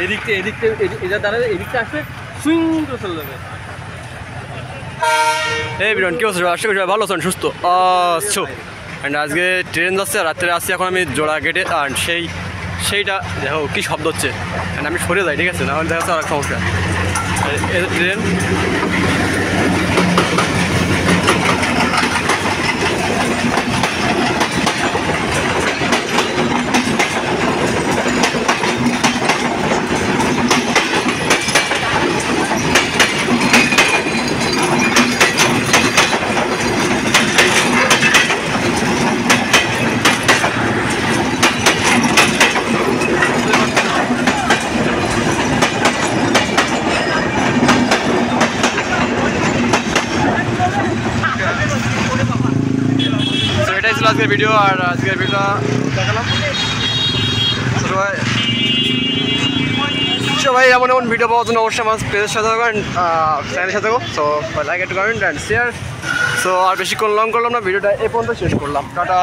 এদিকটা এটা দ্বারা এদিকটা আসলে সুইং করে চলে যাবে। এই বিরন কি হচ্ছে? আশা করি ভালো আছেন, সুস্থ আছো। অ্যান্ড আজকে ট্রেন যাচ্ছে, রাত্রে আসছি এখন আমি জোড়া গেটে। আর সেইটা দেখো কী শব্দ হচ্ছে, অ্যান্ড আমি সরে যাই, ঠিক আছে, নাহলে দেখা যাচ্ছে আর এক সমস্যা। এই ট্রেন এটাই ছিল আজকের ভিডিও। আর আজকের ভিডিওটা দেখালাম। সবাই এমন এমন ভিডিও পাওয়ার জন্য অবশ্যই আমার পেজের সাথে থাকবেন, চ্যানেলের সাথে থাকো। সো লাইক একটু কমেন্ট অ্যান্ড শেয়ার। সো আর বেশিক্ষণ লং করলাম না, ভিডিওটা এ পর্যন্ত শেষ করলাম। টাটা।